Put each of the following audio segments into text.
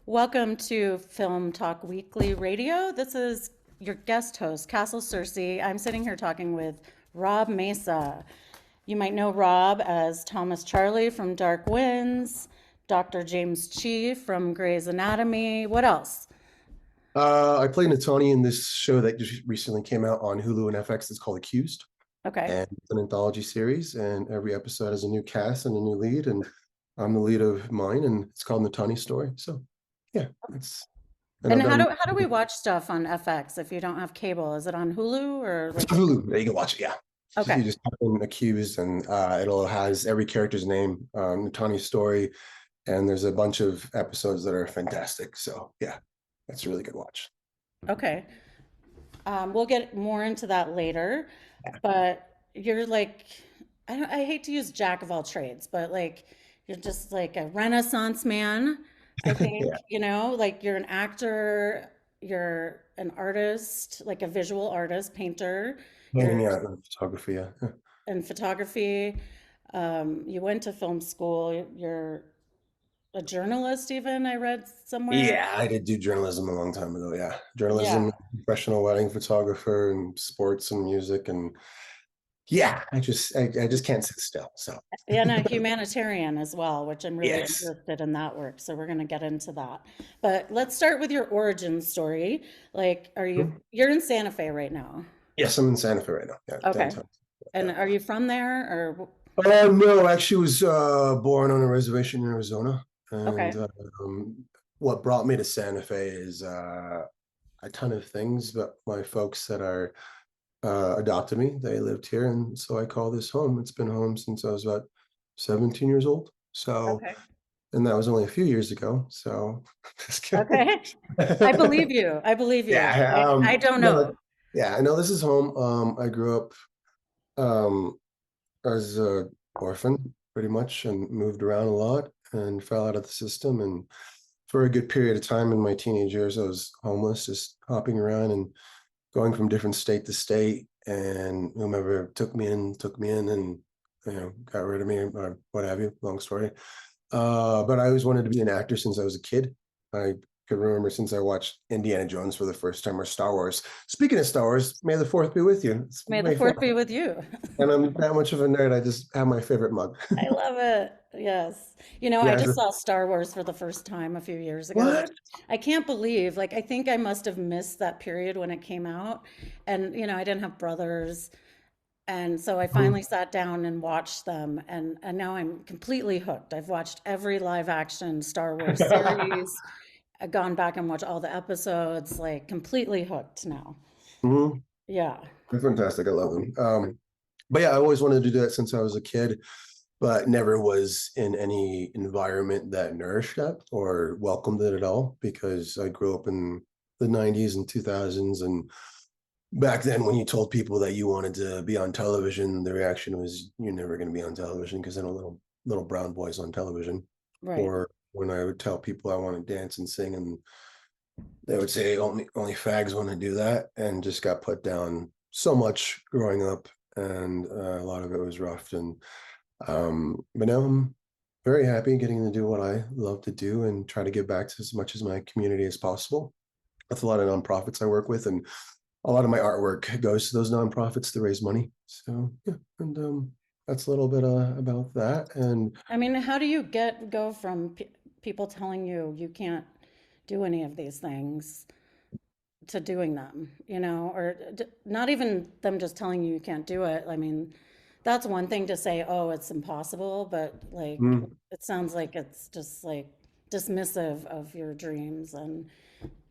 Welcome to Film Talk Weekly Radio. This is your guest host, Castle Searcy. I'm sitting here talking with Rob Mesa. You might know Rob as Thomas Charlie from Dark Winds, Dr. James Chi from Grey's Anatomy. What else? I played Natani in this show that just recently came out on Hulu and FX. It's called Accused, Okay. and it's an anthology series. And every episode has a new cast and a new lead, and I'm the lead of mine, and it's called Natani Story. So, yeah, it's and And I've done how do we watch stuff on FX if you don't have cable? Is it on Hulu or it's like on Hulu. Yeah, you can watch it. Yeah, okay. you just type in Accused, and it'll has every character's name, Natani Story, and there's a bunch of episodes that are fantastic. So, yeah, that's a really good watch. Okay. We'll get more into that later, but you're like, I hate to use jack of all trades, but like you're just like a Renaissance man, I think, Yeah, like you're an actor, you're an artist, like a visual artist, painter, you're yeah, photography. Yeah. in photography. You went to film school, you're a journalist even, I read somewhere. Yeah, I did do journalism a long time ago. Yeah, journalism, Yeah. professional wedding photographer, and sports and music, and yeah, I just can't sit still. So And a humanitarian as well, which I'm really yes. interested in that work. So we're going to get into that. But let's start with your origin story. Like, you're in Santa Fe right now? Yes, I'm in Santa Fe right now. Yeah, Okay. downtown. And Yeah. are you from there or? No, actually, was born on a reservation in Arizona, and Okay. what brought me to Santa Fe is a ton of things. But my folks that are adopted me. They lived here, and so I call this home. It's been home since I was about 17 years old. So, Okay. and that was only a few years ago. So, just kidding. Okay. I believe you. I believe you. Yeah. I don't know. No, yeah, I know this is home. I grew up um, as a orphan pretty much and moved around a lot and fell out of the system. And for a good period of time in my teenage years, I was homeless, just hopping around and going from different state to state, and whomever took me in, and got rid of me or what have you. Long story. But I always wanted to be an actor since I was a kid. I could remember since I watched Indiana Jones for the first time or Star Wars. Speaking of Star Wars, May the Fourth be with you. It's May the May fourth 4th. be with you. And I'm that much of a nerd. I just have my favorite mug. I love it. Yes. I Yeah. just saw Star Wars for the first time a few years ago, which What? I can't believe. Like, I think I must have missed that period when it came out. And, I didn't have brothers. And so I finally sat down and watched them. And now I'm completely hooked. I've watched every live action Star Wars series. I've gone back and watched all the episodes, like completely hooked now. Mhm. Yeah. They're fantastic. I love them. But yeah, I always wanted to do that since I was a kid, but never was in any environment that nourished that or welcomed it at all because I grew up in the 90s and 2000s. And back then, when you told people that you wanted to be on television, the reaction was, "You're never going to be on television because I know little brown boys on television." Right. Or when I would tell people I want to dance and sing, and they would say only fags want to do that, and just got put down so much growing up, and a lot of it was rough. And but now I'm very happy getting to do what I love to do and try to give back to as much as my community as possible. That's a lot of nonprofits I work with, and a lot of my artwork goes to those nonprofits to raise money. So yeah, and that's a little bit about that. And I mean, how do you go from people telling you you can't do any of these things to doing them, or not even them just telling you you can't do it. I mean, that's one thing to say, oh, it's impossible, but like mm, it sounds like it's just like dismissive of your dreams. And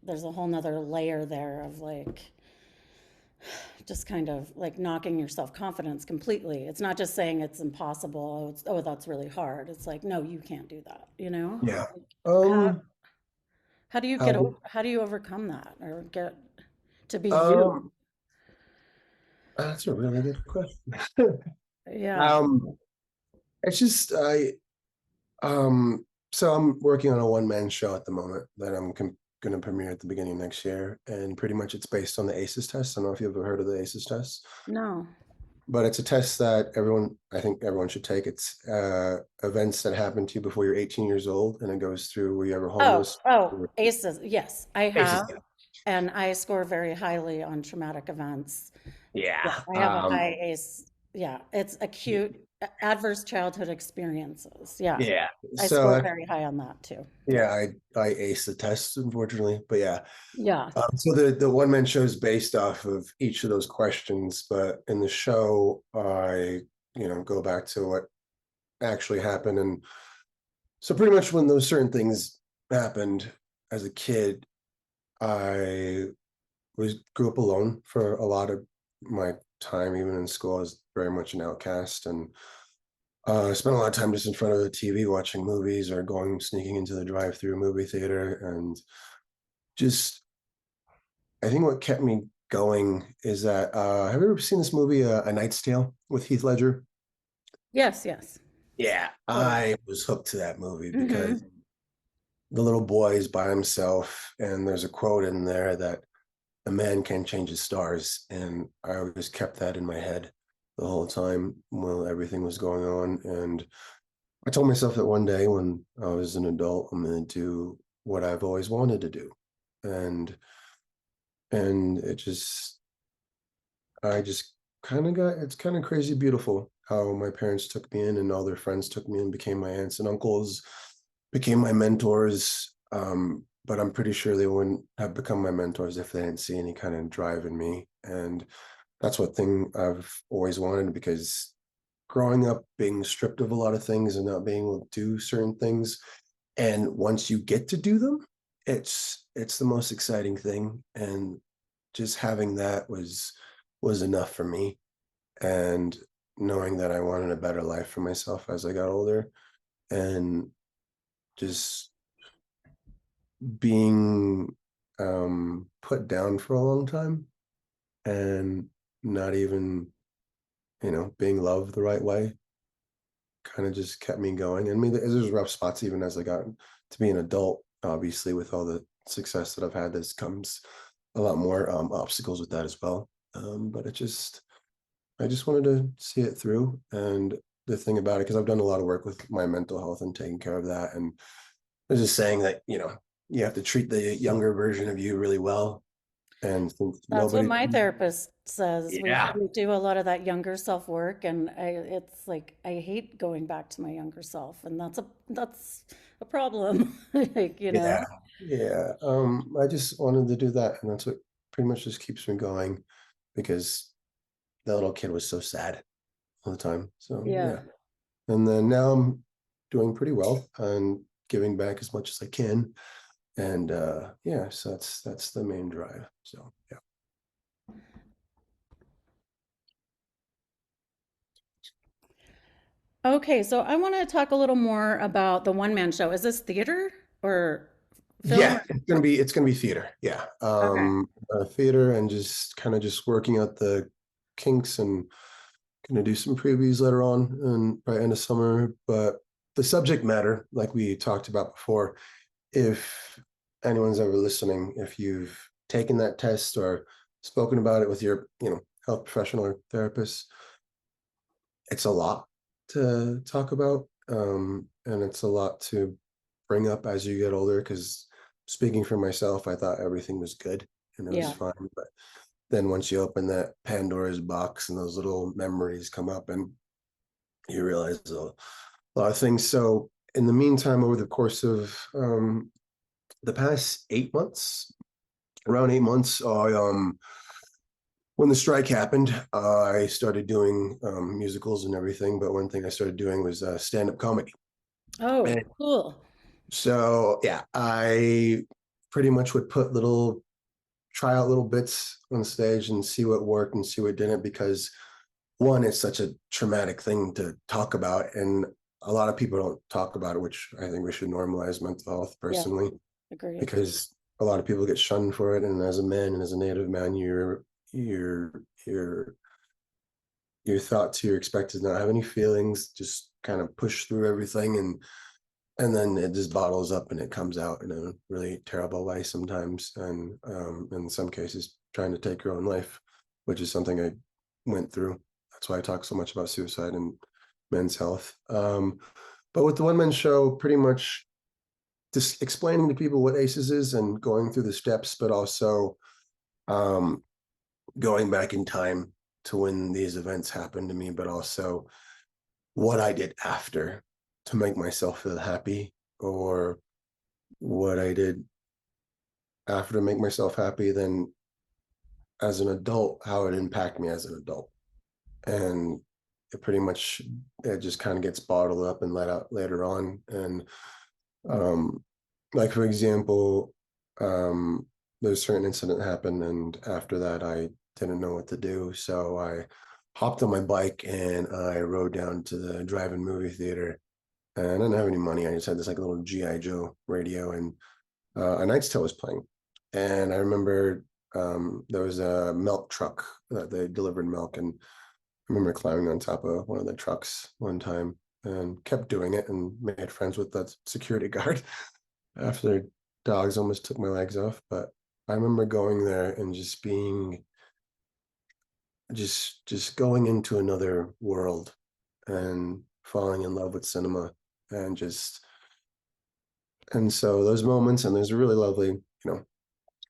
there's a whole nother layer there of like just kind of like knocking your self-confidence completely. It's not just saying it's impossible. Oh, that's really hard. It's like, no, you can't do that, yeah, How um, how do you how do, how do you overcome that or get to be you? um, that's a really good question. Yeah. um, it's just so I'm working on a one-man show at the moment that I'm going to premiere at the beginning of next year, and pretty much it's based on the ACEs test. I don't know if you've ever heard of the ACEs test. No. but it's a test that I think everyone should take. It's events that happen to you before you're 18 years old, and it goes through were you ever Oh, homeless? oh, ACEs. Yes, I Basis, have, and I score very highly on traumatic events. Yeah, yeah. I have a high ACE. Yeah, it's acute adverse childhood experiences. Yeah, Yeah. I So score very high on that too. Yeah. yeah, I aced the test, unfortunately. But yeah. Yeah. So the one man show is based off of each of those questions, but in the show, I go back to what actually happened, and so pretty much when those certain things happened as a kid, I was grew up alone for a lot of my time, even in school. I was very much an outcast, and I spent a lot of time just in front of the TV watching movies or going sneaking into the drive-through movie theater, and just I think what kept me going is that have you ever seen this movie A Knight's Tale with Heath Ledger? Yes, yes. Yeah, Totally. I was hooked to that movie because Mm-hmm. the little boy is by himself, and there's a quote in there that a man can change his stars, and I always kept that in my head the whole time while everything was going on. And I told myself that one day when I was an adult, I'm going to do what I've always wanted to do, and it just I just kind of got it's kind of crazy beautiful how my parents took me in and all their friends took me in, became my aunts and uncles, became my mentors. But I'm pretty sure they wouldn't have become my mentors if they didn't see any kind of drive in me. And that's what thing I've always wanted, because growing up being stripped of a lot of things and not being able to do certain things, and once you get to do them, it's the most exciting thing. And just having that was enough for me. And knowing that I wanted a better life for myself as I got older, and just being put down for a long time, and not even being loved the right way, kind of just kept me going. I mean, there's rough spots even as I got to be an adult, obviously, with all the success that I've had. There's comes a lot more obstacles with that as well. But I just wanted to see it through. And the thing about it, because I've done a lot of work with my mental health and taking care of that, and I was just saying that you have to treat the younger version of you really well, and think That's what nobody. my therapist says. Yeah, We do a lot of that younger self work, and it's like I hate going back to my younger self, and that's a problem. Like, you know. yeah, yeah. I just wanted to do that, and that's what pretty much just keeps me going, because that little kid was so sad all the time. So Yeah. yeah, and then now I'm doing pretty well and giving back as much as I can, and yeah, so that's the main drive. So yeah. Okay, so I want to talk a little more about the one man show. Is this theater or film? Yeah, it's gonna be theater. Yeah, Okay. theater, and just working out the kinks, and gonna do some previews later on and by end of summer. But the subject matter, like we talked about before, if anyone's ever listening, if you've taken that test or spoken about it with your health professional or therapist, it's a lot to talk about, and it's a lot to bring up as you get older. Because speaking for myself, I thought everything was good and it was Yeah. fine, but then once you open that Pandora's box and those little memories come up, and you realize a lot of things. So in the meantime, over the course of the past 8 months, around 8 months, I when the strike happened, I started doing musicals and everything. But one thing I started doing was stand-up comedy. Oh, And cool. so, yeah, I pretty much would try out little bits on stage and see what worked and see what didn't. Because one, it's such a traumatic thing to talk about, and a lot of people don't talk about it, which I think we should normalize mental health Yeah, personally, agreed. because a lot of people get shunned for it. And as a man and as a Native man, you're you're you're thought to you're expected to not have any feelings, just kind of push through everything, and then it just bottles up and it comes out in a really terrible way sometimes, and in some cases trying to take your own life, which is something I went through. That's why I talk so much about suicide and men's health. But with the one man show, pretty much just explaining to people what ACEs is and going through the steps, but also um, going back in time to when these events happened to me, but also what I did after to make myself feel happy, or what I did after to make myself happy, then as an adult, how it impacted me as an adult. And it pretty much, it just kind of gets bottled up and let out later on. And um, like for example, there's a certain incident happened, and after that, I didn't know what to do, so I hopped on my bike and I rode down to the drive-in movie theater. And I didn't have any money. I just had this like little GI Joe radio, and A Knight's Tale was playing. And I remember there was a milk truck that they delivered milk, and I remember climbing on top of one of the trucks one time and kept doing it and made friends with that security guard after dogs almost took my legs off. But I remember going there and just being just going into another world and falling in love with cinema, and just and so those moments, and there's a really lovely,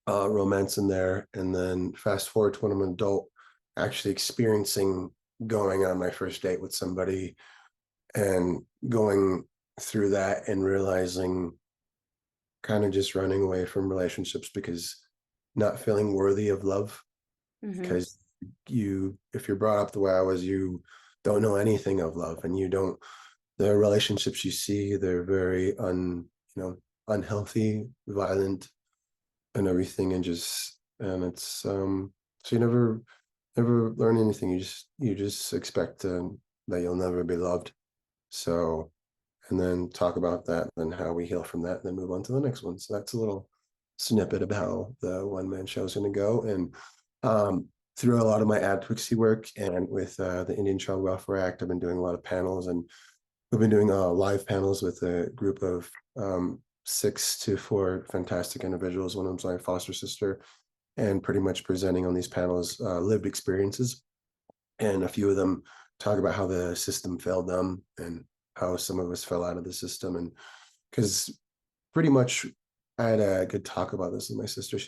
romance in there. And then fast forward to when I'm an adult, actually experiencing going on my first date with somebody and going through that and realizing, kind of just running away from relationships because not feeling worthy of love, Hmm. because if you're brought up the way I was, you don't know anything of love, and you don't, the relationships you see, they're very unhealthy, violent, and everything. And just, and it's so you never learn anything. You just expect that you'll never be loved. So, and then talk about that and how we heal from that, and then move on to the next one. So that's a little snippet of how the one man show is going to go. And through a lot of my advocacy work and with the Indian Child Welfare Act, I've been doing a lot of panels, and we've been doing live panels with a group of 6 to 4 fantastic individuals. One of them's my foster sister, and pretty much presenting on these panels lived experiences. And a few of them talk about how the system failed them and how some of us fell out of the system. And because pretty much I had a good talk about this with my sister.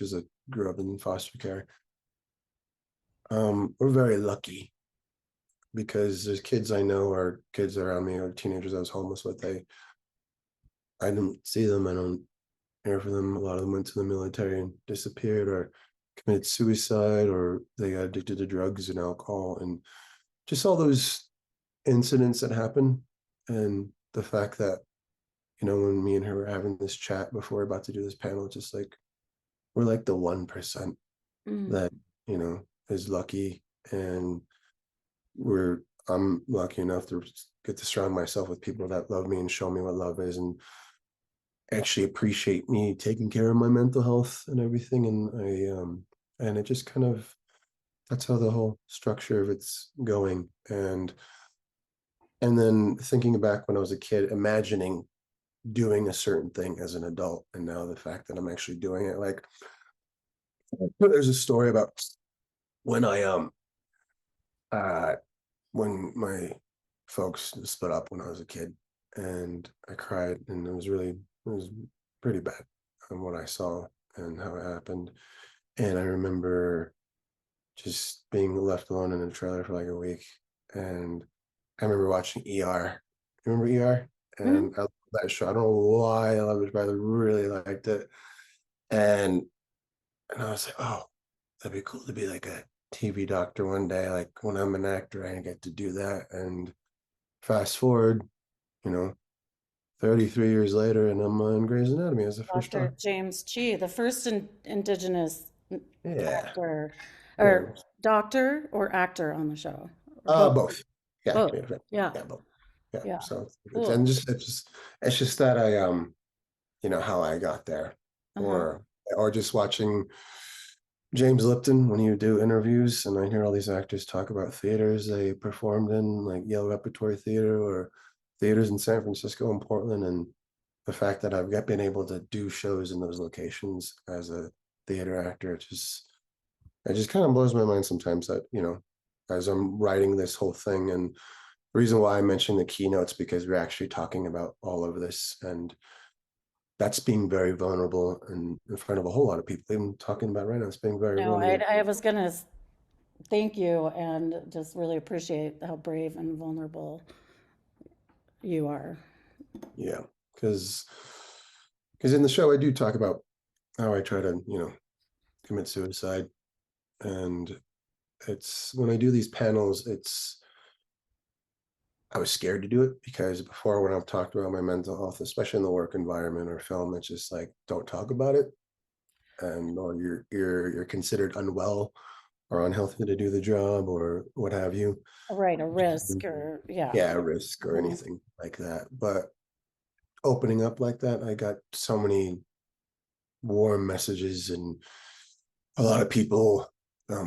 Grew up in foster care. We're very lucky because there's kids I know, or kids around me, or teenagers I was homeless with. I didn't see them. I don't hear from them. A lot of them went to the military and disappeared, or committed suicide, or they got addicted to drugs and alcohol, and just all those incidents that happen. And the fact that, when me and her were having this chat before we're about to do this panel, just like, we're like the 1% Mm. that, is lucky. And I'm lucky enough to get to surround myself with people that love me and show me what love is, and actually appreciate me taking care of my mental health and everything. And it just kind of, that's how the whole structure of it's going. And then thinking back when I was a kid, imagining doing a certain thing as an adult, and now the fact that I'm actually doing it. Like, there's a story about when I uh when my folks split up when I was a kid, and I cried, and it was pretty bad on what I saw and how it happened. And I remember just being left alone in a trailer for like a week. And I remember watching ER. Remember ER? Mhm. And I love that show. I don't know why I love it, but I really liked it. And and I was like, oh, that'd be cool to be like a TV doctor one day. Like when I'm an actor, I get to do that. And fast forward, you know, 33 years later, and I'm on Grey's Anatomy as the first Dr. doctor. James Chi, the first indigenous Yeah. actor Yeah. or doctor or actor on the show. Or both. Both. Yeah. Both. Yeah. Yeah. Yeah. Yeah, both. Yeah. Yeah. So it's Cool. and just it's just that I how I got there, Uh-huh. or just watching James Lipton when he would do interviews, and I hear all these actors talk about theaters they performed in, like Yale Repertory Theater or theaters in San Francisco and Portland, and the fact that I've been able to do shows in those locations as a theater actor, it just kind of blows my mind sometimes that as I'm writing this whole thing. And the reason why I mentioned the keynotes, because we're actually talking about all of this, and that's being very vulnerable and in front of a whole lot of people. Even talking about right now, it's being very No, vulnerable. I was gonna thank you and just really appreciate how brave and vulnerable you are. Yeah, because in the show I do talk about how I try to, commit suicide. And it's when I do these panels, it's I was scared to do it because before, when I've talked about my mental health, especially in the work environment or film, it's just like, don't talk about it, and or you're considered unwell or unhealthy to do the job or what have you. Right, a risk or yeah. Yeah, risk or Mhm. anything like that. But opening up like that, I got so many warm messages and a lot of people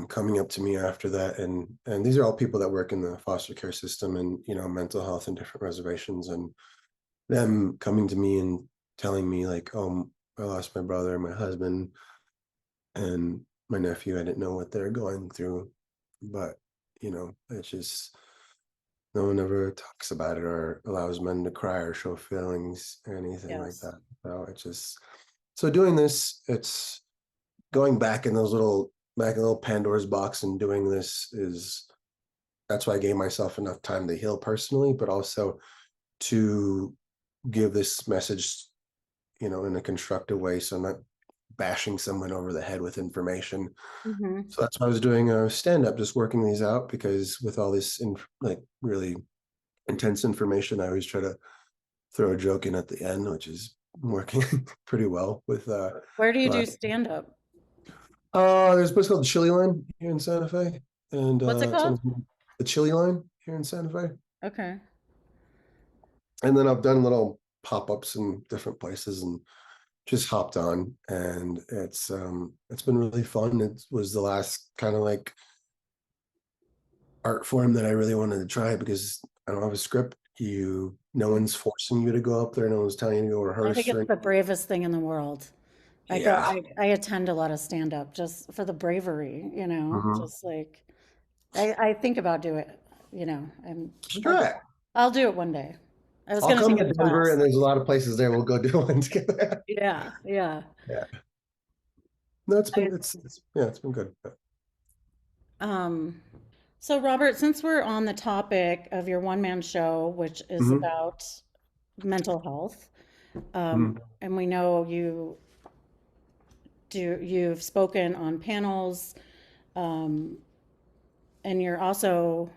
coming up to me after that, and these are all people that work in the foster care system and mental health and different reservations, and them coming to me and telling me like, oh, I lost my brother, my husband, and my nephew. I didn't know what they're going through, but it's just no one ever talks about it or allows men to cry or show feelings or anything like Yes. that. So it's just so doing this, it's going back in little Pandora's box and doing this is that's why I gave myself enough time to heal personally, but also to give this message, in a constructive way. So I'm not bashing someone over the head with information. Hmm. So that's why I was doing a stand up, just working these out because with all this like really intense information, I always try to throw a joke in at the end, which is working pretty well with Where do you a do lot. stand up? There's a place called the Chili Line here in Santa Fe, and What's it it's called? on the Chili Line here in Santa Fe. Okay. And then I've done little pop-ups in different places and just hopped on, and it's been really fun. It was the last kind of like art form that I really wanted to try because I don't have a script. No one's forcing you to go up there. No one's telling you to go I think rehearse it's or the bravest thing in the world. yeah. I attend a lot of stand up just for the bravery, Mhm. just like I think about doing it, Just I'll, try it. I'll do it one day. I was I'll gonna come take to a Denver, and class. there's a lot of places there. We'll go do one together. Yeah, yeah. Yeah. No, I, it's yeah, it's been good. um, so Robert, since we're on the topic of your one-man show, which is Mhm. about mental health, Mhm. and we know you've spoken on panels, um, and you're also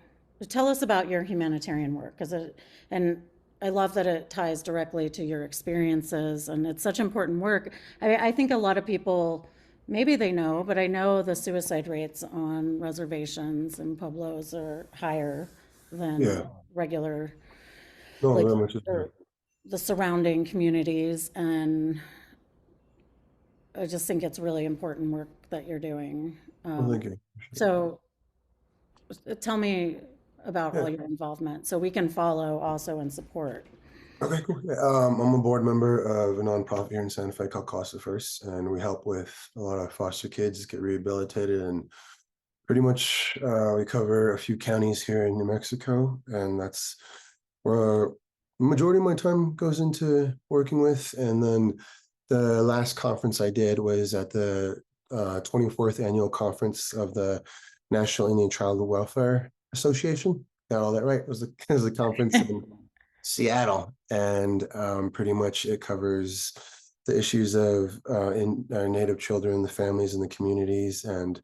tell us about your humanitarian work and I love that it ties directly to your experiences and it's such important work. I think a lot of people maybe they know, but I know the suicide rates on reservations and pueblos are higher than Yeah. regular No, like very much is there. the surrounding communities, and I just think it's really important work that you're doing. Well, thank you. Appreciate it. So tell me about all Yeah. your involvement so we can follow also and support. Okay, cool. Yeah, I'm a board member of a nonprofit here in Santa Fe called Castle Searcy, and we help with a lot of foster kids get rehabilitated. And pretty much we cover a few counties here in New Mexico, and that's where the majority of my time goes into working with. And then the last conference I did was at the 24th annual conference of the National Indian Child Welfare Association. Got all that right. It was it was a conference in Seattle, and pretty much it covers the issues of in Native children, the families, and the communities. And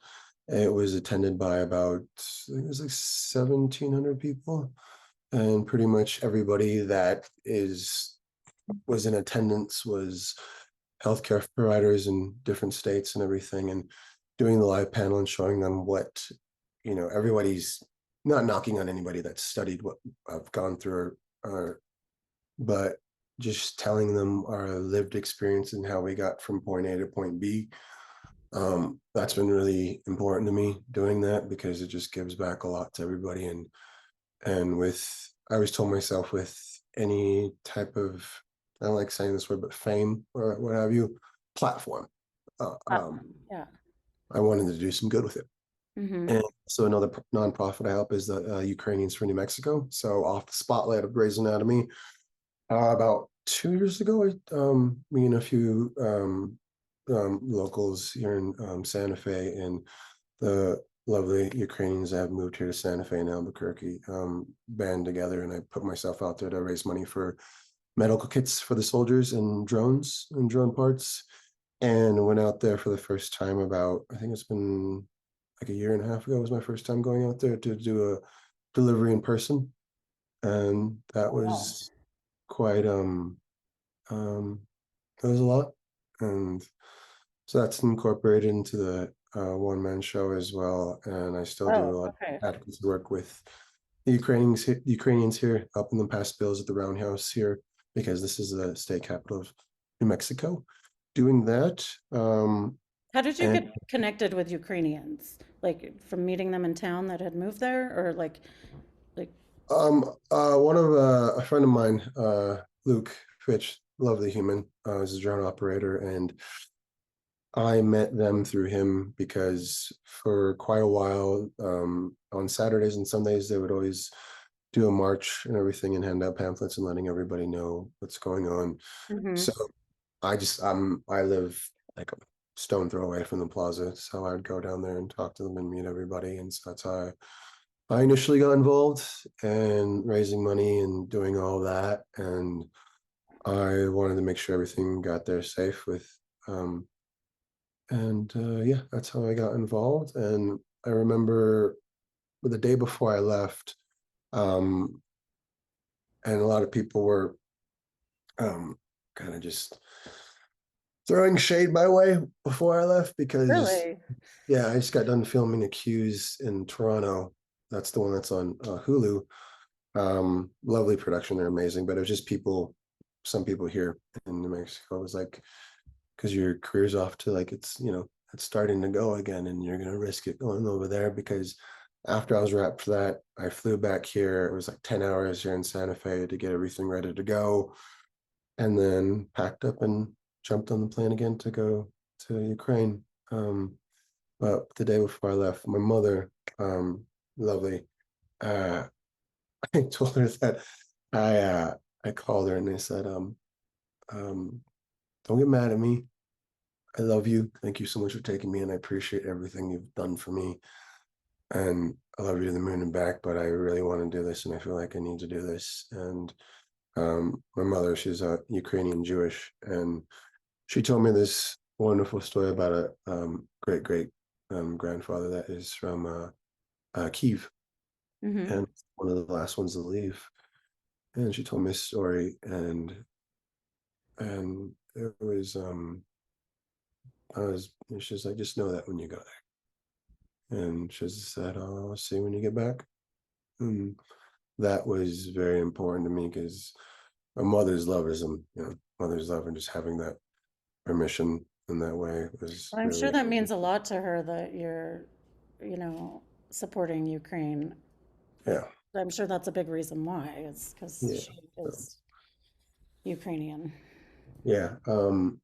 it was attended by about I think it was like 1,700 people, and pretty much everybody that is was in attendance was healthcare providers in different states and everything, and doing the live panel and showing them what everybody's not knocking on anybody that's studied what I've gone through or but just telling them our lived experience and how we got from point A to point B. That's been really important to me doing that because it just gives back a lot to everybody. And with I always told myself with any type of I don't like saying this word, but fame or what have you, platform. Uh, um, Yeah. I wanted to do some good with it. Mm-hmm. And so another nonprofit I help is the Ukrainians for New Mexico. So off the spotlight of Grey's Anatomy, about 2 years ago, me and a few locals here in Santa Fe and the lovely Ukrainians that have moved here to Santa Fe and Albuquerque band together, and I put myself out there to raise money for medical kits for the soldiers and drones and drone parts. And went out there for the first time about, I think it's been like a year and a half ago was my first time going out there to do a delivery in person. And that Wow. was quite um it was a lot. And so that's incorporated into the one man show as well. And I still do Oh, a lot of okay. advocacy work with the Ukrainians here, helping them pass bills at the Roundhouse here, because this is the state capital of New Mexico. Doing that. How did you And get connected with Ukrainians? Like from meeting them in town that had moved there, or like one of a friend of mine, Luke Fitch, lovely human, is a drone operator, and I met them through him because for quite a while, on Saturdays and Sundays, they would always do a march and everything and hand out pamphlets and letting everybody know what's going on. hmm So I live like a stone throw away from the plaza, so I'd go down there and talk to them and meet everybody, and so that's how I initially got involved and raising money and doing all that, and I wanted to make sure everything got there safe with um, and yeah, that's how I got involved. And I remember the day before I left, um, and a lot of people were kind of just throwing shade my way before I left because, really? yeah, I just got done filming Accused in Toronto. That's the one that's on Hulu. Lovely production, they're amazing, but it was just people, some people here in New Mexico was like, because your career's off to like it's starting to go again, and you're gonna risk it going over there. Because after I was wrapped for that, I flew back here. It was like 10 hours here in Santa Fe to get everything ready to go, and then packed up and jumped on the plane again to go to Ukraine. But the day before I left, my mother, lovely, uh, I told her that I uh, I called her and I said, um, don't get mad at me. I love you. Thank you so much for taking me, and I appreciate everything you've done for me. And I love you to the moon and back, but I really want to do this, and I feel like I need to do this. And my mother, she's a Ukrainian Jewish, and she told me this wonderful story about a great great grandfather that is from Kiev, hmm and one of the last ones to leave. And she told me a story, and it was I was she's like, just know that when you go there. And she said, "Oh, I'll see you when you get back." And that was very important to me because a mother's love is, mother's love, and just having that permission in that way was I'm sure really, that means a lot to her that you're, you know, supporting Ukraine. yeah, I'm sure that's a big reason why, is because yeah, she so, is Ukrainian. yeah. Um,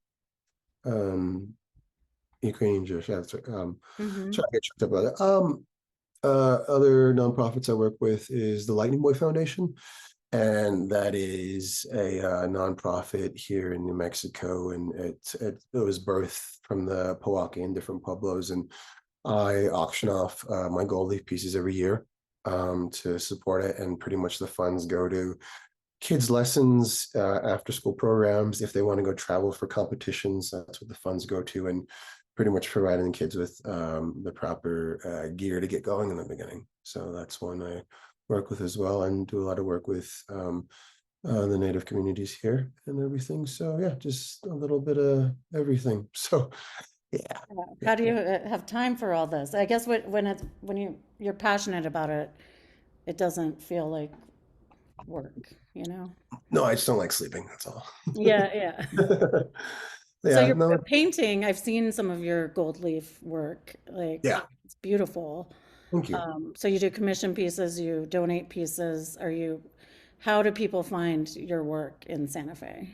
Ukrainian Jewish. Yeah, hmm sorry, I get tripped up about that. Other nonprofits I work with is the Lightning Boy Foundation, and that is a nonprofit here in New Mexico, and it was birthed from the Powaki and different pueblos, and I auction off my gold leaf pieces every year to support it, and pretty much the funds go to kids' lessons, after school programs. If they want to go travel for competitions, that's what the funds go to, and pretty much providing the kids with the proper gear to get going in the beginning. So that's one I work with as well, and do a lot of work with the native communities here and everything. So yeah, just a little bit of everything. So yeah, yeah, How do yeah. you have time for all this? I guess when you're passionate about it, it doesn't feel like work, you know? No, I just don't like sleeping. That's all. Yeah, yeah. So Yeah, your no, painting, I've seen some of your gold leaf work, like yeah. it's beautiful. Thank you. So you do commission pieces, you donate pieces. How do people find your work in Santa Fe?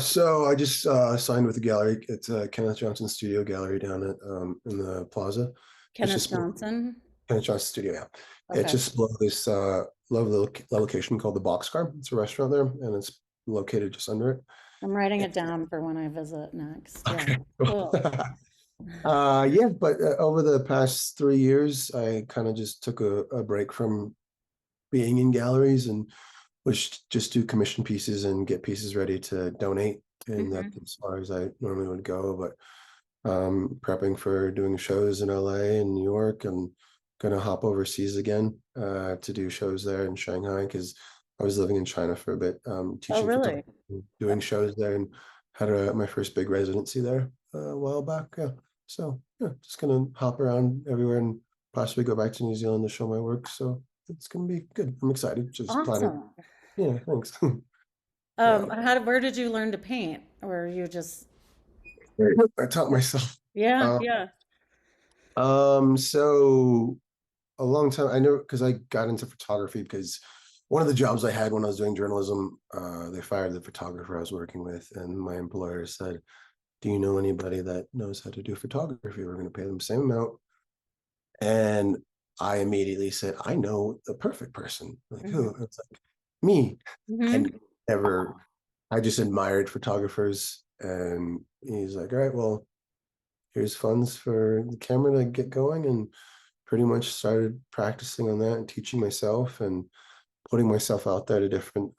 So I just signed with the gallery. It's Kenneth Johnson Studio Gallery down at in the plaza. It's Kenneth just Johnson. Kind of John's studio. Yeah, it's Okay. just below this lovely location called the Boxcar. It's a restaurant there, and it's located just under it. I'm writing it And- down for when I visit next. Yeah. okay. Cool. Yeah, but over the past 3 years, I kind of just took a break from being in galleries and was just do commission pieces and get pieces ready to donate. And that's Hmm. as far as I normally would go. But prepping for doing shows in LA and New York and gonna hop overseas again to do shows there in Shanghai because I was living in China for a bit, Oh, teaching photography, really? doing shows there, and had my first big residency there a while back. Yeah, so yeah, just gonna hop around everywhere and possibly go back to New Zealand to show my work. So it's gonna be good. I'm excited. Just planning. Awesome. Yeah, thanks. Yeah, Where did you learn to paint? Or you just, I taught myself. yeah, Uh, yeah. so a long time. I know because I got into photography because one of the jobs I had when I was doing journalism, they fired the photographer I was working with, and my employer said, "Do you know anybody that knows how to do photography? We're going to pay them the same amount." And I immediately said, "I know the perfect person." Like Hmm. who? It's like me. I Hmm. never. I just admired photographers, and he's like, "All right, well, here's funds for the camera to get going," and pretty much started practicing on that and teaching myself and putting myself out there to different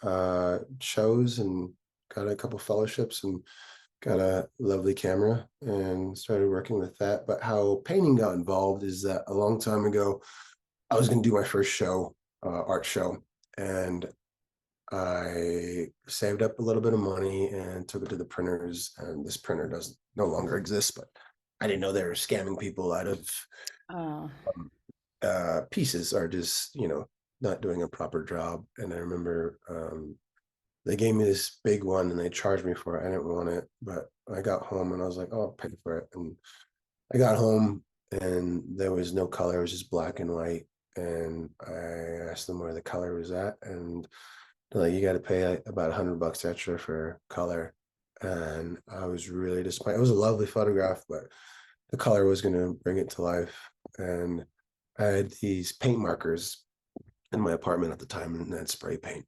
shows and got a couple fellowships and got a lovely camera and started working with that. But how painting got involved is that a long time ago, I was going to do my first show, art show, and I saved up a little bit of money and took it to the printers. And this printer doesn't no longer exist, but I didn't know they were scamming people out of Oh, pieces are just not doing a proper job. And I remember they gave me this big one and they charged me for it. I didn't want it, but I got home and I was like, oh, I'll pay for it. And I got home and there was no color, it was just black and white. And I asked them where the color was at, and they're like, you got to pay like about $100 extra for color. And I was really disappointed. It was a lovely photograph, but the color was going to bring it to life. And I had these paint markers in my apartment at the time and then spray paint.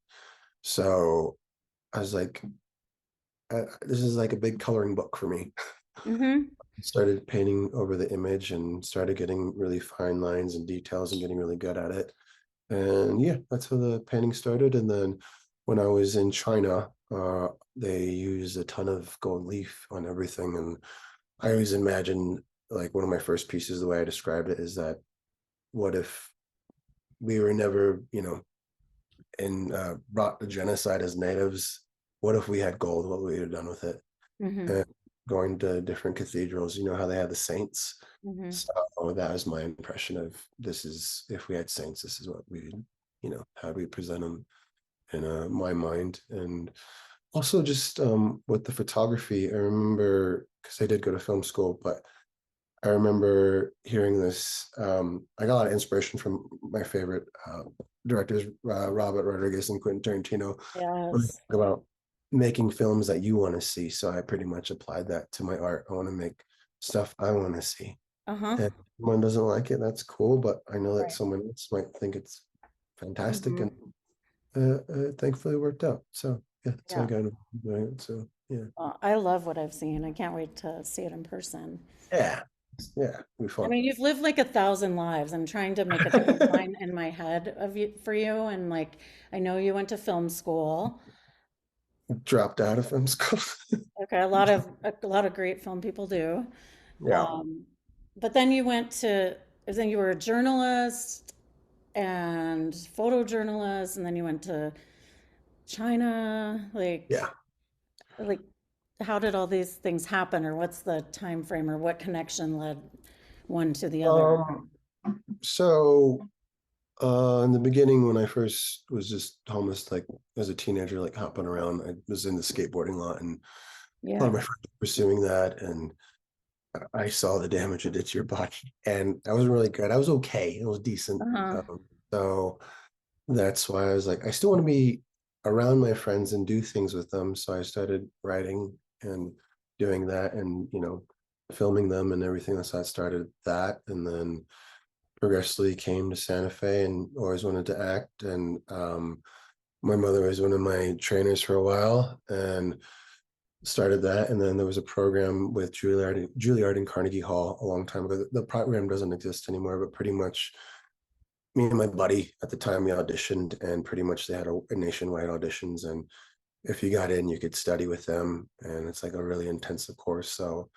So I was like, this is like a big coloring book for me. mm-hmm. Started painting over the image and started getting really fine lines and details and getting really good at it. And yeah, that's how the painting started. And then when I was in China, they use a ton of gold leaf on everything. And I always imagine like one of my first pieces, the way I described it is that what if we were never, and brought the genocide as natives? What if we had gold? What would we have done with it? Mm-hmm. And going to different cathedrals, you know how they have the saints. Mm-hmm. So that was my impression of this is if we had saints, this is what we, how do we present them in my mind. And also just with the photography, I remember because I did go to film school, but I remember hearing this. I got a lot of inspiration from my favorite directors, Robert Rodriguez and Quentin Tarantino, when they Yes. talk about making films that you want to see. So I pretty much applied that to my art. I want to make stuff I want to see. Uh-huh. And if someone doesn't like it, that's cool. But I know that Right. someone else might think it's fantastic, and Mm-hmm. thankfully it worked out. So yeah, that's how I Yeah. got into doing it. So yeah, Well, I love what I've seen. I can't wait to see it in person. yeah, yeah, it'll be I fun. mean, you've lived like 1,000 lives. I'm trying to make a timeline in my head of you for you. And like, I know you went to film school. Dropped out of film school. Okay, a lot of great film people do. Yeah. Um, but then then you were a journalist and photojournalist, and then you went to China. Yeah. Like, how did all these things happen, or what's the time frame, or what connection led one to the other? Um, so in the beginning when I first was just homeless, like as a teenager, like hopping around, I was in the skateboarding lot and a lot of Yeah. my friends were pursuing that and I saw the damage it did to your body and I wasn't really good. I was okay. It was decent. Uh-huh. So that's why I was like, I still want to be around my friends and do things with them. So I started writing and doing that and filming them and everything. That's how I started that, and then progressively came to Santa Fe and always wanted to act. And my mother was one of my trainers for a while and started that. And then there was a program with Juilliard and Carnegie Hall a long time ago. The program doesn't exist anymore, but pretty much me and my buddy at the time we auditioned, and pretty much they had a nationwide auditions, and if you got in you could study with them, and it's like a really intensive course. So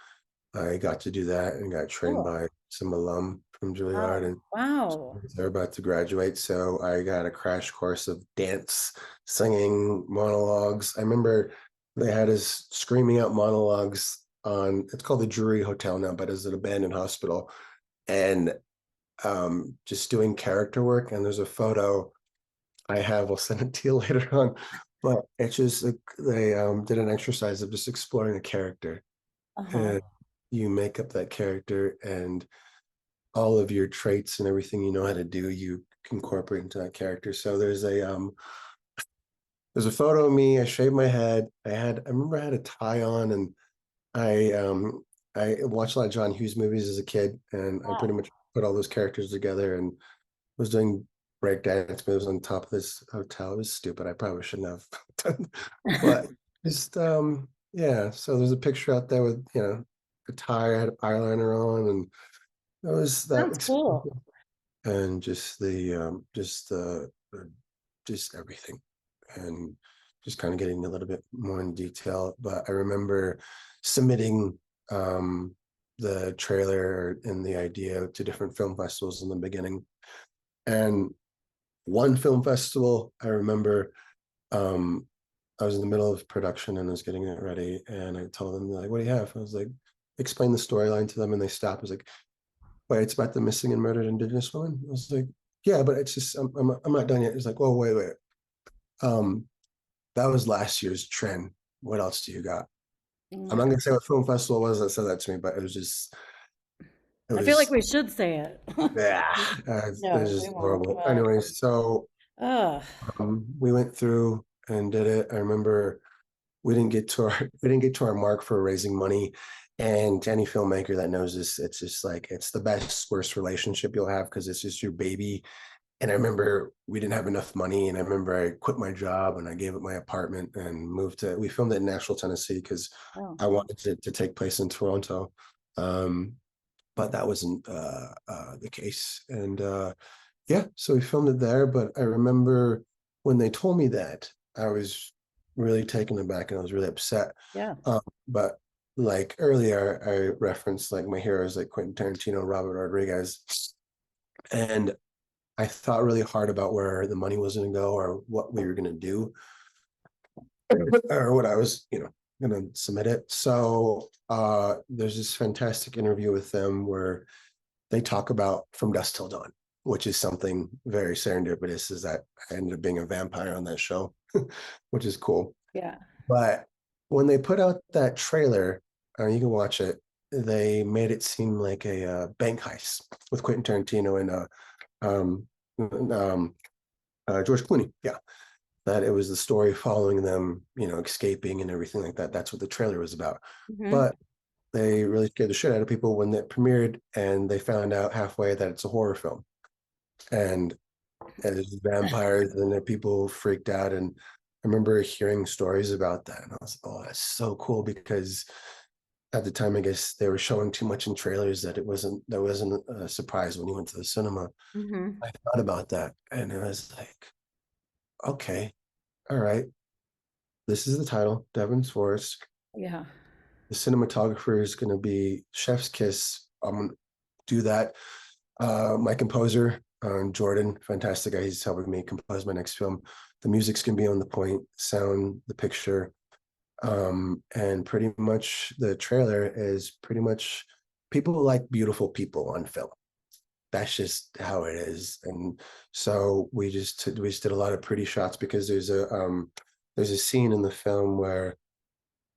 I got to do that and got trained Cool. by some alum from Juilliard, Wow. and Wow. they're about to graduate. So I got a crash course of dance, singing, monologues. I remember they had us screaming out monologues on, it's called the Drury Hotel now, but it's an abandoned hospital. And just doing character work. And there's a photo I have, I'll send it to you later on. But it's just like they did an exercise of just exploring a character, Uh-huh. and you make up that character, and all of your traits and everything you know how to do, you incorporate into that character. So there's a photo of me. I shaved my head. I remember I had a tie on, and I I watched a lot of John Hughes movies as a kid, and I pretty Wow. much put all those characters together and was doing breakdance moves on top of this hotel. It was stupid. I probably shouldn't have done, but just yeah. So there's a picture out there with a tie, I had eyeliner on, and that was that Sounds experience, cool. and just everything, and just kind of getting a little bit more in detail. But I remember submitting um the trailer and the idea to different film festivals in the beginning, and one film festival I remember, um I was in the middle of production and I was getting it ready, and I told them, like, what do you have? I was like, explain the storyline to them, and they stopped. I was like, wait, it's about the missing and murdered Indigenous woman? I was like, yeah, but it's just I'm not done yet. It's like, oh, wait. um that was last year's trend. What else do you got? I'm not Mm. gonna say what film festival it was that said that to me, but it was just, it I feel like was, we should say it. yeah, it was No, we just won't, horrible. but Anyway, so ugh. we went through and did it. I remember we didn't get to our mark for raising money. And to any filmmaker that knows this, it's just like it's the best worst relationship you'll have, because it's just your baby. And I remember we didn't have enough money, and I remember I quit my job and I gave up my apartment and moved to. We filmed it in Nashville, Tennessee, because Oh, I wanted it to take place in Toronto. Um, but that wasn't the case, and yeah, so we filmed it there. But I remember when they told me that, I was really taken aback and I was really upset. yeah. But like earlier, I referenced like my heroes like Quentin Tarantino, Robert Rodriguez, and I thought really hard about where the money was going to go or what we were going to do or what I was, going to submit it. So there's this fantastic interview with them where they talk about From Dusk Till Dawn, which is something very serendipitous, is that I ended up being a vampire on that show, which is cool. Yeah. But when they put out that trailer, you can watch it. They made it seem like a bank heist with Quentin Tarantino and um, um, George Clooney. Yeah, that it was the story following them, escaping and everything like that. That's what the trailer was about. Hmm. But they really scared the shit out of people when it premiered, and they found out halfway that it's a horror film. And there's vampires, and then people freaked out. And I remember hearing stories about that, and I was, oh, that's so cool, because at the time, I guess they were showing too much in trailers that there wasn't a surprise when you went to the cinema. Hmm. I thought about that, and it was like, okay, all right, this is the title, Devon's Forrest. Yeah. The cinematographer is going to be Chef's Kiss. I'm going to do that. My composer, Jordan, fantastic guy. He's helping me compose my next film. The music's going to be on the point, sound, the picture. And pretty much the trailer is pretty much people like beautiful people on film. That's just how it is. And so we just did a lot of pretty shots, because there's a scene in the film where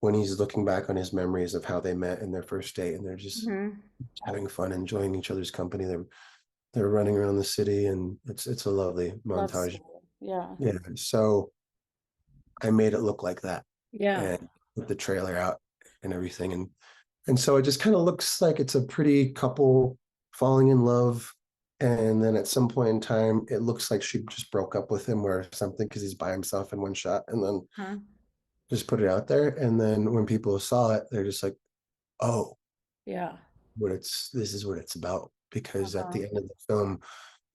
when he's looking back on his memories of how they met in their first date, and they're just Hmm. having fun, enjoying each other's company. They're running around the city, and it's a lovely Love montage. school. Yeah. Yeah, so I made it look like that, Yeah. and put the trailer out and everything. And And so it just kind of looks like it's a pretty couple falling in love. And then at some point in time, it looks like she just broke up with him or something because he's by himself in one shot and then Huh? just put it out there. And then when people saw it, they're just like, oh, Yeah. this is what it's about. Because at Uh-huh. the end of the film,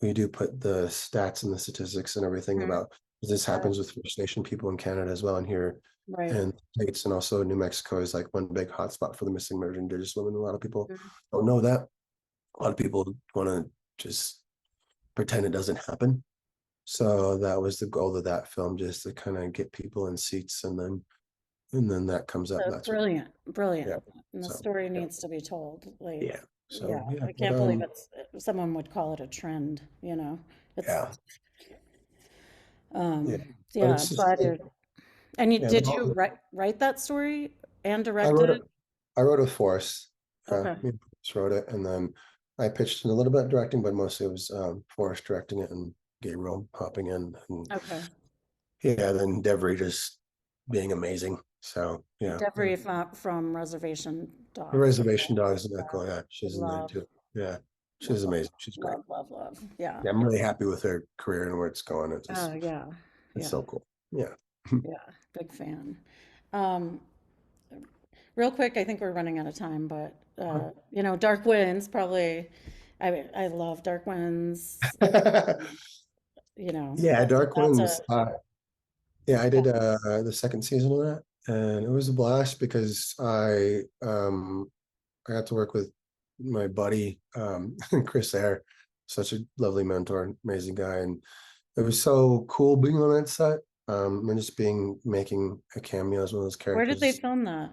we do put the stats and the statistics and everything Mhm. about this Right. happens with First Nation people in Canada as well and here Right. and states and also New Mexico is like one big hotspot for the missing murdered indigenous women. A lot of people Mhm. don't know that. A lot of people want to just pretend it doesn't happen. So that was the goal of that film, just to kind of get people in seats and then that comes up. That's what Brilliant, yeah. brilliant. And the So story yeah. needs to be told. Like, Yeah. yeah, So yeah, I but can't believe someone would call it a trend, It's, yeah. Yeah. um, But yeah, it's I'm just glad like yeah, did you write that story and I direct wrote it it? I wrote it with Forrest. Okay, Me and Forrest wrote it, and then I pitched in a little bit directing, but mostly it was Forrest directing it and Gabriel hopping in, and okay. yeah, then Devery just being amazing. So yeah, Deborah from Reservation the Dogs. Reservation Dogs and Yeah, Echo, yeah, she's in there love, too. Yeah, she's love, amazing. She's great. love, love, love. Yeah. Yeah, I'm really happy with her career and where it's going. Oh, yeah, It's yeah, so cool. Yeah. yeah. Big fan. Um, Real quick, I think we're running out of time, but Dark Winds probably. I love Dark Winds. Yeah, Dark That's a Winds. Yeah, I yeah. did the second season of that, and it was a blast because I got to work with my buddy Chris Air, such a lovely mentor, amazing guy, and it was so cool being on that set. And just being making a cameo as one of those Where did they characters. film that?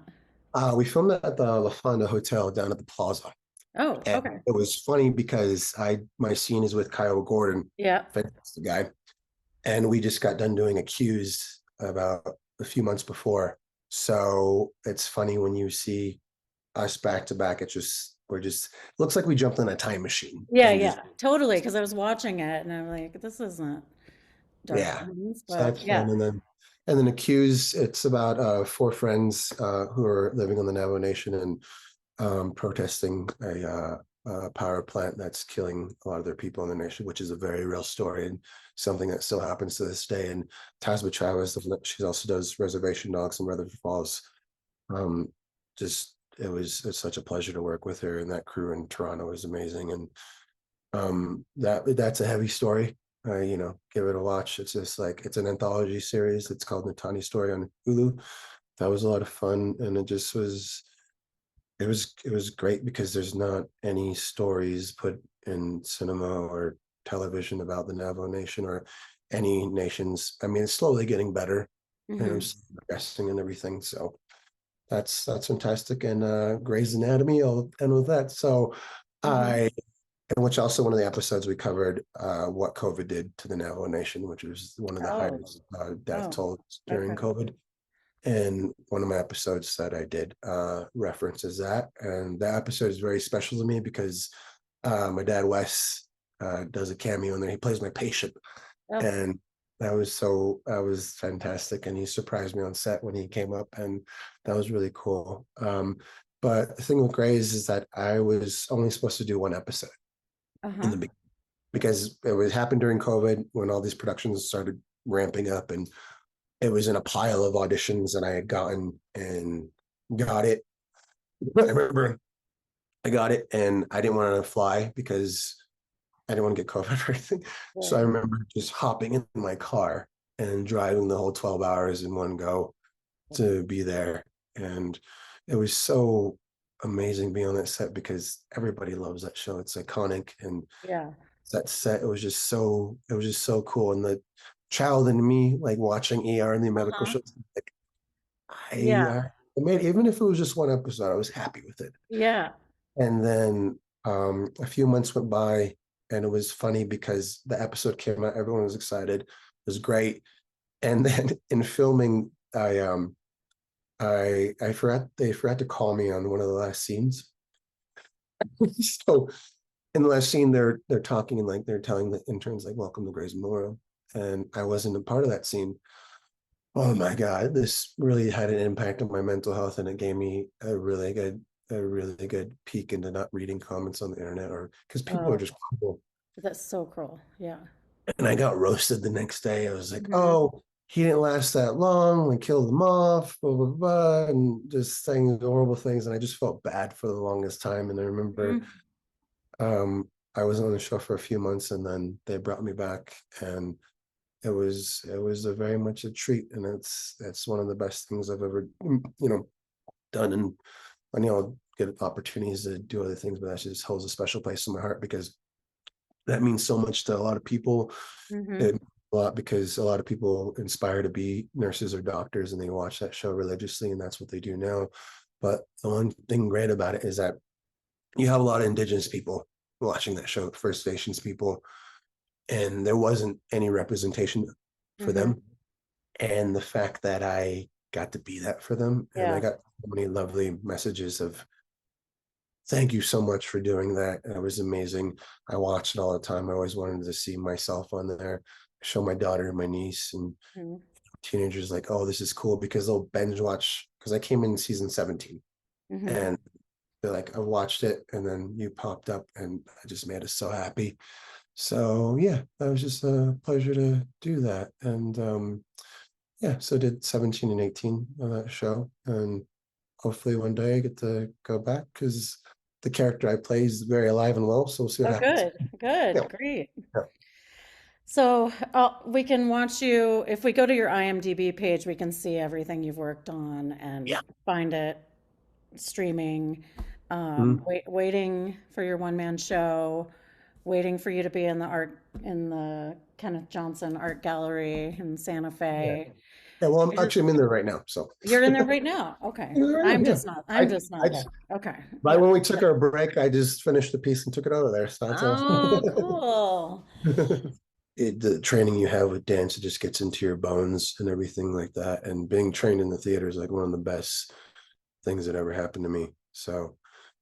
We filmed it at the La Fonda Hotel down at the Plaza, Oh, and okay. it was funny because I my scene is with Kyle Gordon, Yeah. fantastic guy, and we just got done doing Accused about a few months before. So it's funny when you see us back to back. It's just we're just it looks like we jumped in a time machine Yeah, and just yeah. Totally, because I was watching it and I'm like, this isn't Dark yeah. Winds, So but that's yeah. fun. And then Accused, it's about four friends who are living on the Navajo Nation and protesting a power plant that's killing a lot of their people in the nation, which is a very real story and something that still happens to this day. And Tasma Chavez, she also does Reservation Dogs in Rutherford Falls. Um, just it's such a pleasure to work with her, and that crew in Toronto is amazing. And that's a heavy story. Give it a watch. It's just like it's an anthology series. It's called Natani Story on Hulu. That was a lot of fun, and it was great because there's not any stories put in cinema or television about the Navajo Nation or any nations. I mean, it's slowly getting better and Hmm. it's progressing and everything. So that's fantastic. And Grey's Anatomy, I'll end with that. So Hmm. I and which also one of the episodes we covered what COVID did to the Navajo Nation, which was one of the Oh, highest death oh, tolls during okay. COVID. And one of my episodes that I did references that. And that episode is very special to me because my dad, Wes, does a cameo in there. He plays my patient. Oh, And that was fantastic. And he surprised me on set when he came up. And that was really cool. But the thing with Grays is that I was only supposed to do one episode in uh-huh. the beginning because it was happened during COVID when all these productions started ramping up and it was in a pile of auditions and I had gotten and got it. I remember I got it and I didn't want to fly because I didn't want to get COVID or anything. So I Right. remember just hopping in my car and driving the whole 12 hours in one go to be there. And it was so amazing being on that set because everybody loves that show. It's iconic and Yeah. that set it was just so cool. And the child in me, like watching ER and the medical Uh-huh. shows, like Yeah. I made even if it was just one episode, I was happy with it. Yeah. And then a few months went by, and it was funny because the episode came out, everyone was excited, it was great. And then in filming, I forgot they forgot to call me on one of the last scenes. So in the last scene, they're talking and like they're telling the interns like welcome to Gray's Memorial. And I wasn't a part of that scene. Oh my God, this really had an impact on my mental health and it gave me a really good a really good peek into not reading comments on the internet, or because people are Oh, just cool. that's so cruel. Yeah. And I got roasted the next day. I was like, Hmm. oh, he didn't last that long. We killed him off, blah, blah, blah, and just saying horrible things. And I just felt bad for the longest time. And I remember Hmm. I was on the show for a few months and then they brought me back and it was a very much a treat. And it's one of the best things I've ever, done. And I'll get opportunities to do other things, but that just holds a special place in my heart because that means so much to a lot of people. It Hmm. means a lot because a lot of people inspire to be nurses or doctors and they watch that show religiously and that's what they do now. But the one thing great about it is that you have a lot of indigenous people watching that show, First Nations people, and there wasn't any representation for Hmm. them. And the fact that I got to be that for them, and I Yeah. got so many lovely messages of thank you so much for doing that. It was amazing. I watched it all the time. I always wanted to see myself on there, show my daughter and my niece and Hmm. teenagers like, oh, this is cool because they'll binge watch because I came in season 17 Hmm. and they're like, I watched it and then you popped up and I just made us so happy. So yeah, that was just a pleasure to do that. And yeah, so did 17 and 18 on that show. And hopefully one day I get to go back because the character I play is very alive and well. So we'll see what Oh, happens. good. Good. Yeah. Great. Yeah. So we can watch you, if we go to your IMDb page, we can see everything you've worked on and Yeah. find it streaming, Mhm. waiting for your one-man show, waiting for you to be in the Kenneth Johnson Art Gallery in Santa Yeah. Fe. Yeah. Well, You're just, I'm in there right now. So you're in there right now. Okay. I'm in there right now. Yeah. I'm I, just not I there. Okay. right Yeah. when we took our break, I just finished the piece and took it out of there. So that's all. Oh, cool. The training you have with dance, it just gets into your bones and everything like that. And being trained in the theater is like one of the best things that ever happened to me. So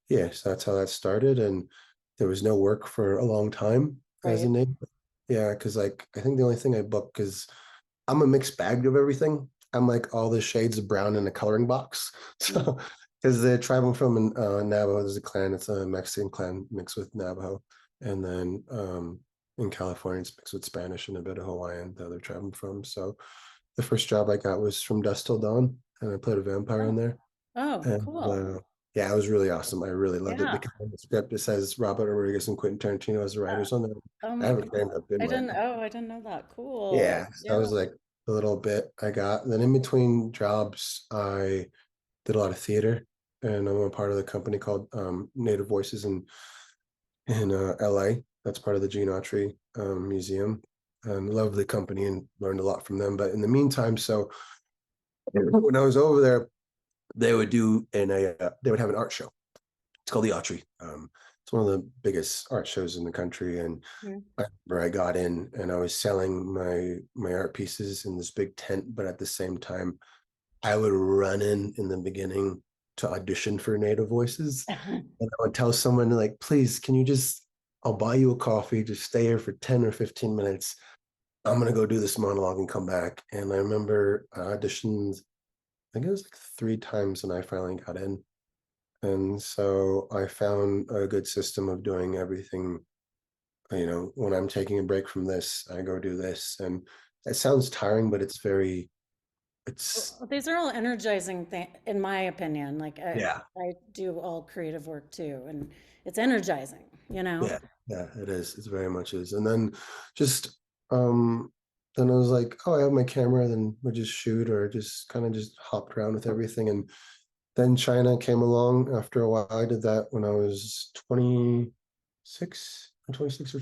yeah, so that's how that started. And there was no work for a long time as a Right. name. Yeah, because like I think the only thing I booked because I'm a mixed bag of everything. I'm like all the shades of brown in a coloring box. Mm. So because they're traveling from Navajo, there's a clan, it's a Mexican clan mixed with Navajo. And then in California, it's mixed with Spanish and a bit of Hawaiian that they're traveling from. So the first job I got was From Dusk Till Dawn, and I played a vampire Oh, in there. oh, And cool. yeah, it was really awesome. I really loved it Yeah. because in the script it says Robert Rodriguez and Quentin Tarantino as the Uh, writers on there. oh I my have it framed God. up in my I didn't know that. Cool. yeah. So that Yeah. was like a little bit I got. Then in between jobs, I did a lot of theater, and I'm a part of the company called Native Voices in LA. That's part of the Gene Autry Museum. And lovely company and learned a lot from them. But in the meantime, so when I was over there, they would have an art show. It's called the Autry. It's one of the biggest art shows in the country, and Mhm. where I got in and I was selling my art pieces in this big tent, but at the same time, I would run in the beginning to audition for Native Voices, and I would tell someone like, "Please, can you just? I'll buy you a coffee. Just stay here for 10 or 15 minutes. I'm gonna go do this monologue and come back." And I remember I auditioned. I think it was like 3 times, and I finally got in. And so I found a good system of doing everything. When I'm taking a break from this, I go do this. And it sounds tiring, but it's Well, these are all energizing things, in my opinion. yeah, I do all creative work too, and it's energizing, you know? yeah, yeah, it is. It's very much is. And then just um then I was like, oh, I have my camera, then we just shoot or just kind of just hopped around with everything. And then China came along after a while. I did that when I was 26 or 26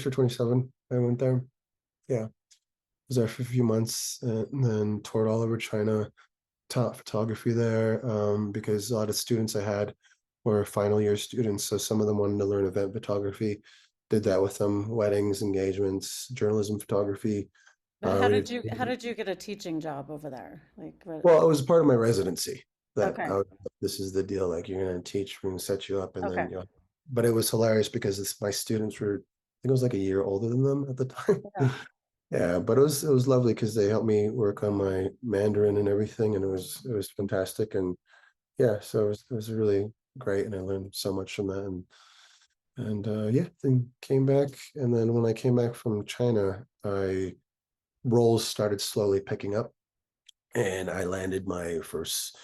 or 27. I went there. Yeah. Was there for a few months and then toured all over China, taught photography there because a lot of students I had were final year students. So some of them wanted to learn event photography. Did that with them, weddings, engagements, journalism photography. But We did, how did you get a teaching job over there? well, it was part of my residency that Okay. this is the deal. Like you're going to teach, we're going to set you up. And then, Okay. but it was hilarious because my students were, I think I was like a year older than them at the time. Yeah. Yeah, but it was lovely because they helped me work on my Mandarin and everything, and it was fantastic. And yeah, so it was really great, and I learned so much from that, and yeah, then came back, and then when I came back from China, I roles started slowly picking up, and I landed my first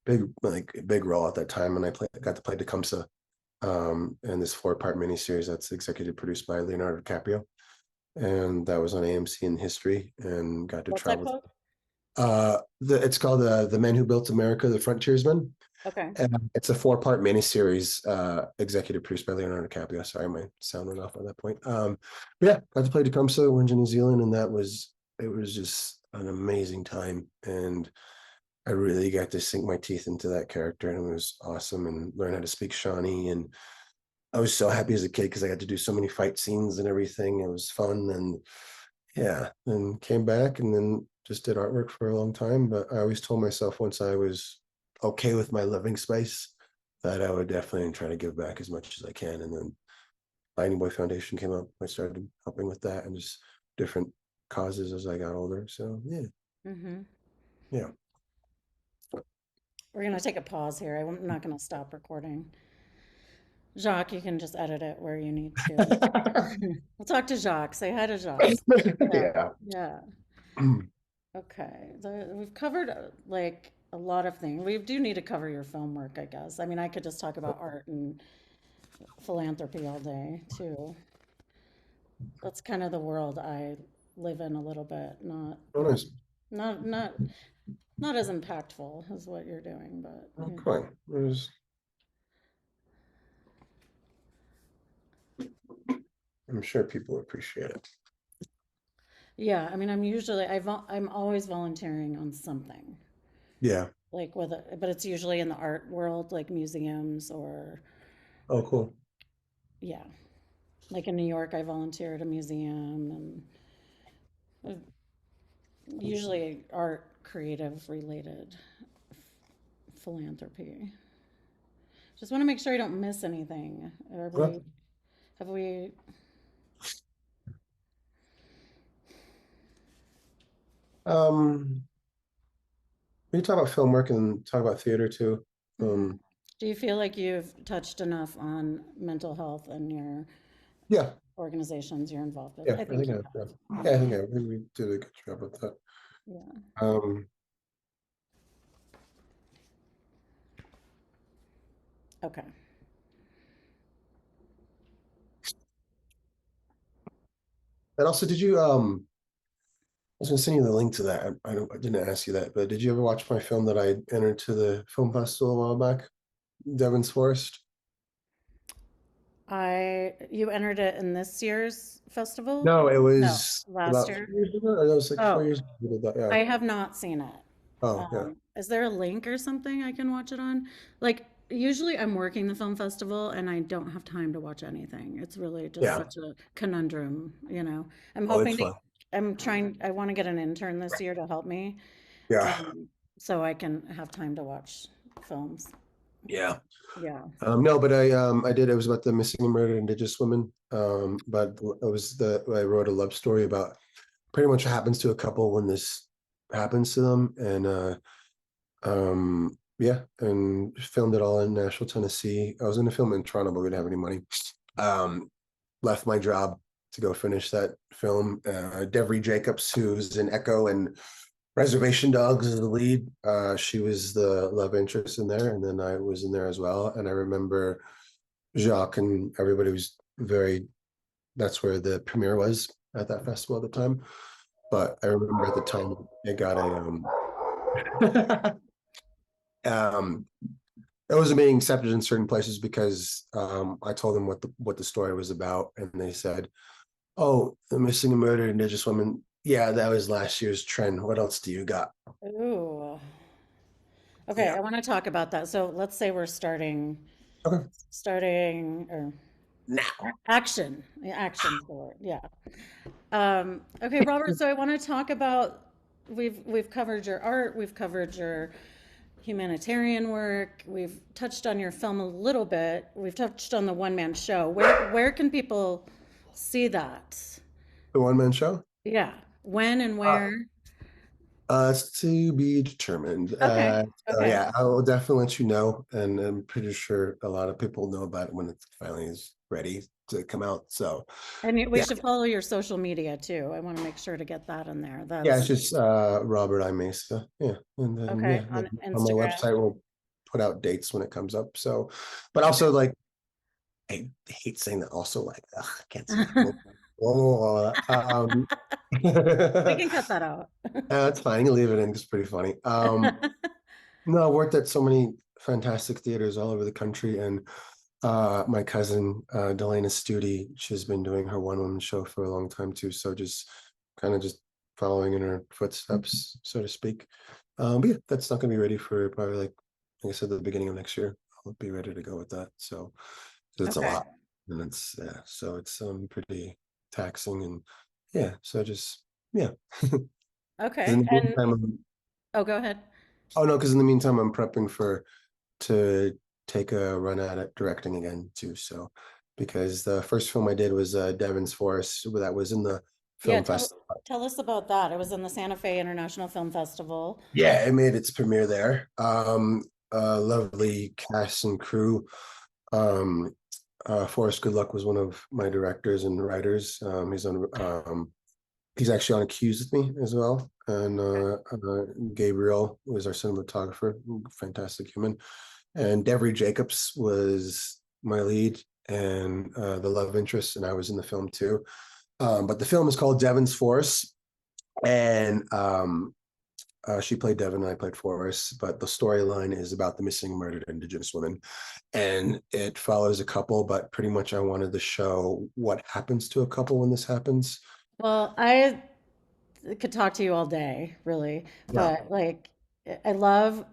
big role at that time, and got to play Tecumseh in this four-part miniseries that's executive produced by Leonardo DiCaprio, and that was on AMC in history, and got to What's that travel. called? It's called The Men Who Built America, the Frontiersmen. Okay. And it's a four-part miniseries, executive produced by Leonardo DiCaprio. Sorry, my sound went off at that point. But yeah, got to play Tecumseh, went to New Zealand, and it was just an amazing time. And I really got to sink my teeth into that character, and it was awesome, and learn how to speak Shawnee. And I was so happy as a kid because I got to do so many fight scenes and everything. It was fun, and yeah, and came back and then just did artwork for a long time. But I always told myself once I was okay with my living space that I would definitely try to give back as much as I can. And then Lightning Boy Foundation came up. I started helping with that and just different causes as I got older. So yeah, Hmm. yeah. We're gonna take a pause here. I'm not gonna stop recording. Jacques, you can just edit it where you need to. We'll talk to Jacques. Say hi to Jacques. Yeah. Yeah. Yeah. Okay. We've covered like a lot of things. We do need to cover your film work, I guess. I mean, I could just talk about art and philanthropy all day too. That's kind of the world I live in a little bit. Oh, nice. Not, not, not as impactful as what you're doing, but Oh, you know. fine. I'm sure people appreciate it. Yeah. I mean, I'm always volunteering on something. Yeah. Like but it's usually in the art world, like museums or Oh, cool. yeah, like in New York, I volunteer at a museum and usually art, creative related philanthropy. Just want to make sure I don't miss anything. Okay. Have we, Um, we talk about film work and talk about theater too. mhm. Um, Do you feel like you've touched enough on mental health and your yeah, organizations you're involved with? yeah, I I think think you I, yeah, have. yeah, Yeah. I think we did a good job with that. Yeah. Um, Okay. and also, I was gonna send you the link to that. I didn't ask you that, but did you ever watch my film that I entered to the film festival a while back? Devon's Forest? You entered it in this year's festival? No, it No, was last about year. 3 years ago, or that was like 4 years Oh, ago we did that. Yeah. I have not seen it. Oh, yeah. Is there a link or something I can watch it on? Like, usually I'm working the film festival and I don't have time to watch anything. It's really just Yeah. such a conundrum, you know. I'm Oh, it's hoping to, fun. I want to get an intern this year to help me, Yeah. um, so I can have time to watch films. Yeah. Yeah. No, but I did. It was about the missing and murdered Indigenous women. But it was I wrote a love story about pretty much what happens to a couple when this happens to them, and yeah, and filmed it all in Nashville, Tennessee. I was going to film it in Toronto, but we didn't have any money. Um, Left my job to go finish that film. Devery Jacobs, who's in Echo and Reservation Dogs, is the lead. She was the love interest in there, and then I was in there as well. And I remember Jacques and everybody was very. That's where the premiere was at that festival at the time. But I remember at the time it got a um it wasn't being accepted in certain places because I told them what the story was about, and they said, "Oh, the missing and murdered Indigenous woman. Yeah, that was last year's trend. What else do you got?" Ooh. Okay, Yeah. I want to talk about that. So let's say we're Okay. starting or Now. action, action forward. Yeah. Okay, Robert, so I want to talk about we've covered your art, we've covered your humanitarian work, we've touched on your film a little bit, we've touched on the one man show. Where can people see that? The one man show. Yeah. When and Uh, where? It's to be determined. Okay. So Okay. yeah, I will definitely let you know, and I'm pretty sure a lot of people know about it when it finally is ready to come out. So And we yeah, should follow your social media too. I want to make sure to get that in there. yeah, it's That's just Robert I Mesa. Yeah, and then okay yeah, on then on my Instagram. website we'll put out dates when it comes up. So, but also like I hate saying that. Also like ugh, I can't say that. We can cut that out. That's fine. You can leave it in. It's pretty funny. No, I worked at so many fantastic theaters all over the country, and my cousin Delana Studi, she's been doing her one-woman show for a long time too. So just kind of just following in her footsteps, so to speak. But yeah, that's not gonna be ready for probably like I said, the beginning of next year. I'll be ready to go with that. So 'cause it's a Okay. lot, and it's yeah, so it's pretty taxing, and yeah, so just yeah. Because in Okay. the And meantime, oh, go ahead. oh no, because in the meantime, I'm prepping for to take a run at it directing again too. So because the first film I did was Devon's Forrest, that was in the Yeah, film festival. tell us about that. It was in the Santa Fe International Film Festival. Yeah, it made its premiere there. Lovely cast and crew. Um, Forrest Goodluck was one of my directors and writers. He's actually on Accused with me as well. And Gabriel was our cinematographer, fantastic human. And Devery Jacobs was my lead and the love interest, and I was in the film too. But the film is called Devon's Force, and she played Devon and I played Forrest. But the storyline is about the missing, murdered Indigenous women, and it follows a couple. But pretty much, I wanted to show what happens to a couple when this happens. Well, I could talk to you all day, really, Yeah, but like I love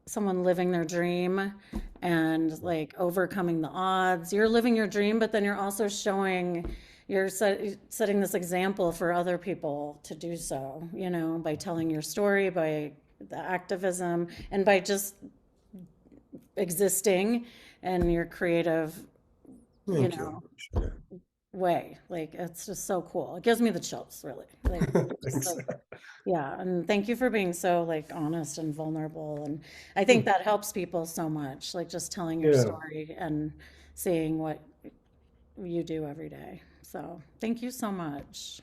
someone living their dream and like overcoming the odds. You're living your dream, but then you're also showing setting this example for other people to do so, by telling your story, by the activism, and by just existing and your creative, you thank you. know, Appreciate way. Like it's just so cool. It gives me the chills, really. Like it. just Thanks. like yeah, and thank you for being so like honest and vulnerable. And I think that helps people so much, like just telling your Yeah. story and seeing what you do every day. So thank you so much.